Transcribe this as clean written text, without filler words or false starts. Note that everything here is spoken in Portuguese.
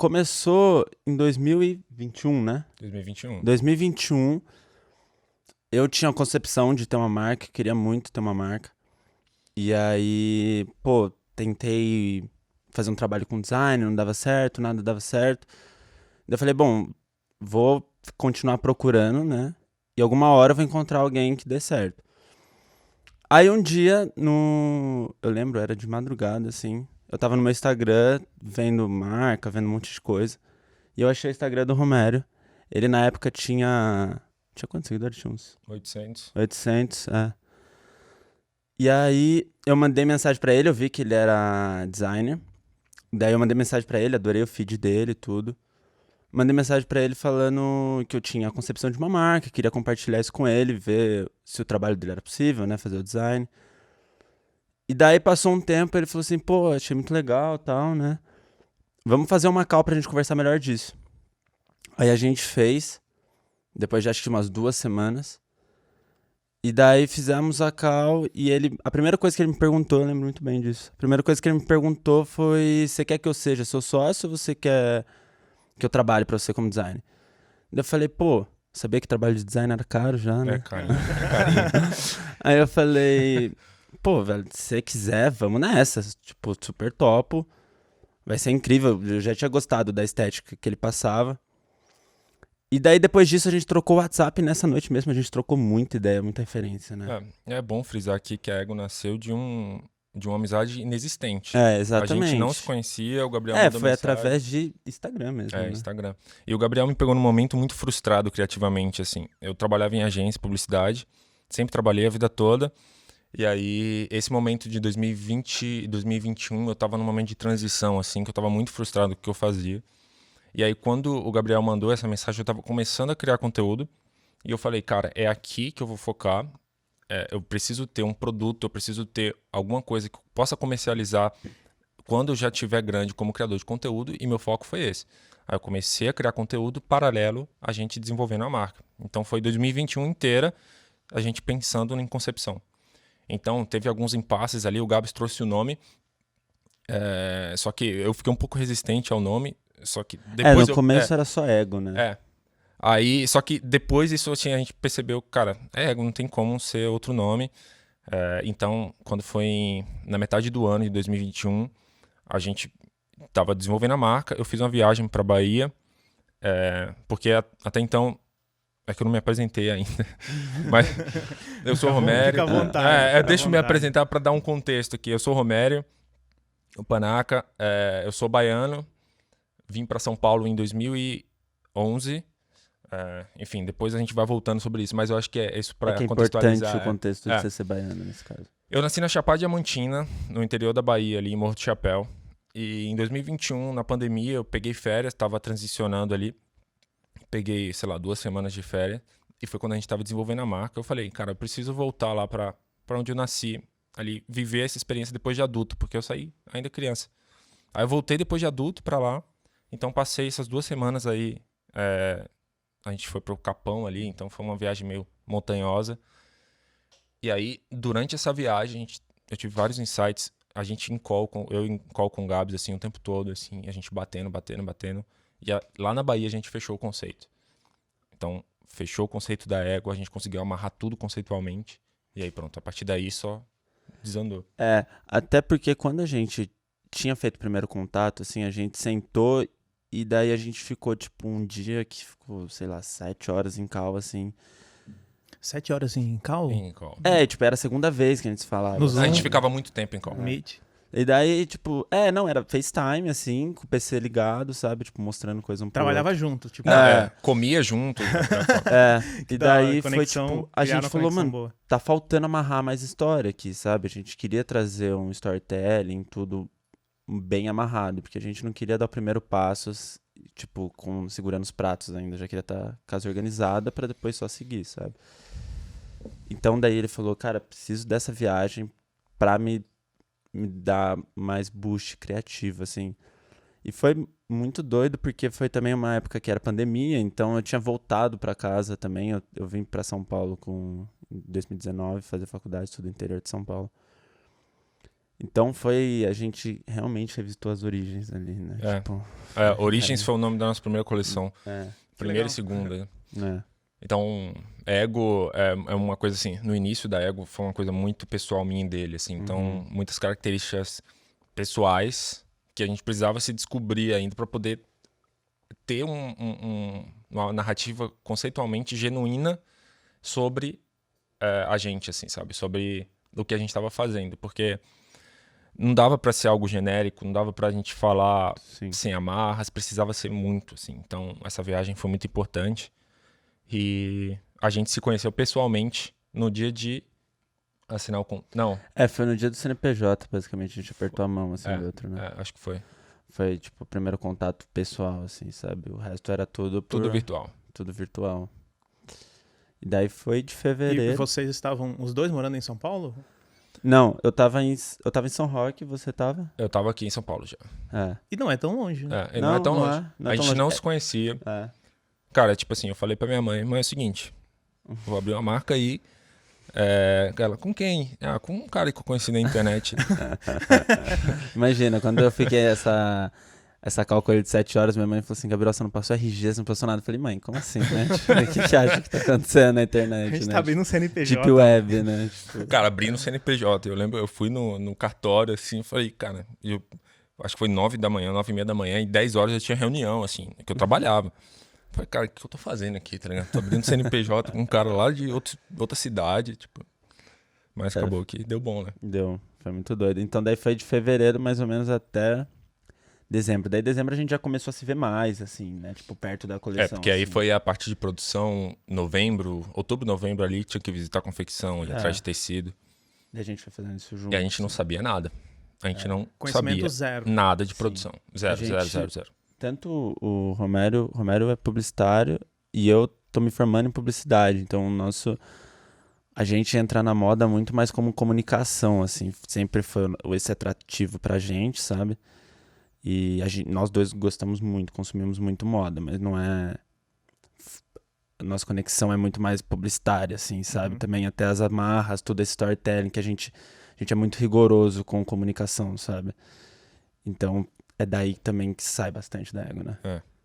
começou em 2021, né? 2021. 2021, eu tinha a concepção de ter uma marca, queria muito ter uma marca. E aí, pô, tentei fazer um trabalho com design, não dava certo, nada dava certo. Daí eu falei, bom, vou continuar procurando, né? E alguma hora eu vou encontrar alguém que dê certo. Aí um dia, eu lembro, era de madrugada, assim. Eu tava no meu Instagram, vendo marca, vendo um monte de coisa. E eu achei o Instagram do Romério. Ele na época tinha... Tinha quantos seguidores? Tinha uns 800. 800, é. E aí eu mandei mensagem pra ele, eu vi que ele era designer. Daí eu mandei mensagem pra ele, adorei o feed dele e tudo. Mandei mensagem pra ele falando que eu tinha a concepção de uma marca, queria compartilhar isso com ele, ver se o trabalho dele era possível, né, fazer o design. E daí passou um tempo, ele falou assim, pô, achei muito legal e tal, né? Vamos fazer uma call pra gente conversar melhor disso. Aí a gente fez, depois de acho que umas 2 semanas. E daí fizemos a call e a primeira coisa que ele me perguntou, eu lembro muito bem disso. A primeira coisa que ele me perguntou foi: você quer que eu seja seu sócio ou você quer que eu trabalhe pra você como designer? Daí eu falei, pô, sabia que trabalho de design era caro já, né? Carinho. Carinho. Aí eu falei, pô, velho, se você quiser, vamos nessa. Tipo, super topo. Vai ser incrível. Eu já tinha gostado da estética que ele passava. E daí, depois disso, a gente trocou o WhatsApp. Nessa noite mesmo, a gente trocou muita ideia, muita referência, né? É bom frisar aqui que a Ego nasceu de uma amizade inexistente. É, A gente não se exatamente. conhecia, o Gabriel mandou Foi mensagem. através de Instagram mesmo, né? Instagram. E o Gabriel me pegou num momento muito frustrado criativamente, assim. Eu trabalhava em agência, publicidade, sempre trabalhei a vida toda. E aí, esse momento de 2020 e 2021, eu tava num momento de transição, assim, que eu tava muito frustrado com o que eu fazia. E aí, quando o Gabriel mandou essa mensagem, eu tava começando a criar conteúdo. E eu falei, cara, é aqui que eu vou focar. Eu preciso ter um produto, eu preciso ter alguma coisa que eu possa comercializar quando eu já estiver grande como criador de conteúdo, e meu foco foi esse. Aí eu comecei a criar conteúdo paralelo a gente desenvolvendo a marca. Então foi 2021 inteira a gente pensando em concepção. Então teve alguns impasses ali, o Gabs trouxe o nome, só que eu fiquei um pouco resistente ao nome, só que depois no começo era só ego, né? Aí, só que depois disso assim, a gente percebeu, cara, não tem como ser outro nome. Então, quando foi na metade do ano de 2021, a gente estava desenvolvendo a marca, eu fiz uma viagem para Bahia, porque até então, é que eu não me apresentei ainda, mas eu sou o Romério. Fica à vontade. Deixa eu me apresentar para dar um contexto aqui. Eu sou o Romério, o Panaca, eu sou baiano, vim para São Paulo em 2011. Enfim, depois a gente vai voltando sobre isso, mas eu acho que é isso para contextualizar. É importante o contexto de você ser baiano nesse caso. Eu nasci na Chapada Diamantina, no interior da Bahia, ali em Morro do Chapéu. E em 2021, na pandemia, eu peguei férias, estava transicionando ali. Peguei, sei lá, 2 semanas de férias. E foi quando a gente estava desenvolvendo a marca. Eu falei, cara, eu preciso voltar lá para onde eu nasci. Ali, viver essa experiência depois de adulto, porque eu saí ainda criança. Aí eu voltei depois de adulto para lá. Então passei essas 2 semanas aí. A gente foi pro Capão ali, então foi uma viagem meio montanhosa. E aí, durante essa viagem, eu tive vários insights. A gente eu em call com o Gabs, assim, o tempo todo, assim, a gente batendo. E lá na Bahia a gente fechou o conceito. Então, fechou o conceito da Ego, a gente conseguiu amarrar tudo conceitualmente. E aí pronto, a partir daí só desandou. Até porque quando a gente tinha feito o primeiro contato, assim, a gente sentou e daí a gente ficou, tipo, um dia que ficou, sei lá, 7 horas em call, assim. 7 horas em call? Em call. Tipo, era a segunda vez que a gente se falava. No assim. A gente ficava muito tempo em call. Meet. E daí, tipo, não, era FaceTime, assim, com o PC ligado, sabe? Tipo, mostrando coisa um pro Trabalhava outro. junto, tipo. Comia junto. E daí foi, conexão, tipo, a criaram gente falou, conexão mano, boa. tá faltando amarrar mais história aqui, sabe? A gente queria trazer um storytelling, tudo bem amarrado, porque a gente não queria dar o primeiro passo, tipo, segurando os pratos ainda, já queria estar casa organizada pra depois só seguir, sabe? Então daí ele falou, cara, preciso dessa viagem pra me dar mais boost criativo, assim. E foi muito doido, porque foi também uma época que era pandemia, então eu tinha voltado pra casa também, eu vim pra São Paulo em 2019, fazer faculdade, tudo no interior de São Paulo. Então a gente realmente revisitou as origens ali, né? É. Tipo, Origins foi o nome da nossa primeira coleção. Primeira legal. e segunda. né? Então, Ego é uma coisa assim, no início da Ego foi uma coisa muito pessoal minha e dele, assim. Então, muitas características pessoais que a gente precisava se descobrir ainda para poder ter uma narrativa conceitualmente genuína sobre a gente, assim, sabe? Sobre o que a gente estava fazendo, porque não dava para ser algo genérico, não dava pra gente falar Sim. sem amarras, precisava ser muito, assim. Então, essa viagem foi muito importante. E a gente se conheceu pessoalmente no dia de assinar o contrato. Não, Foi no dia do CNPJ, basicamente, a gente apertou a mão, assim, do outro, né? acho que foi. Foi, tipo, o primeiro contato pessoal, assim, sabe? O resto era tudo Tudo virtual. Tudo virtual. E daí foi de E fevereiro. vocês estavam os dois morando em São Paulo? Não, eu tava em São Roque, você tava? Eu tava aqui em São Paulo já. É. E não é tão longe, né? E não é tão longe. não é A tão gente longe. não se conhecia. É. Cara, tipo assim, eu falei pra minha mãe, mãe, é o seguinte, vou abrir uma marca aí. Ela, com quem? Com um cara que eu conheci na internet. Imagina, quando eu fiquei essa cálculo de 7 horas, minha mãe falou assim, Gabriel, você não passou RG, você não passou nada. Eu falei, mãe, como assim, né? Tipo, o que acha que tá acontecendo na internet, A gente né? tá abrindo um CNPJ. Deep Web, né? Tipo, Cara, abrindo o CNPJ. Eu lembro, eu fui no cartório, assim, e falei, cara, eu acho que foi 9h30 da manhã, e 10 horas eu tinha reunião, assim, que eu trabalhava. Falei, cara, o que eu tô fazendo aqui, tá ligado? Tô abrindo CNPJ com um cara lá de outra cidade, tipo. Mas acabou que deu bom, né? deu, foi muito doido. Então daí foi de fevereiro mais ou menos até dezembro. Daí dezembro a gente já começou a se ver mais, assim, né? Tipo, perto da coleção. Porque aí assim. foi a parte de produção, outubro, novembro ali, tinha que visitar a confecção, ir atrás de tecido. Daí a gente foi fazendo isso junto. E a gente não sabia nada. A gente não Conhecimento sabia zero. nada de Sim. produção. Zero, A gente- zero, zero, zero. Tanto o Romero é publicitário e eu tô me formando em publicidade. Então a gente entra na moda muito mais como comunicação, assim. Sempre foi esse atrativo pra gente, sabe? E nós dois gostamos muito, consumimos muito moda, mas não é... A nossa conexão é muito mais publicitária, assim, sabe? Também até as amarras, todo esse storytelling que a gente é muito rigoroso com comunicação, sabe? Então, é daí também que sai bastante da Ego, né?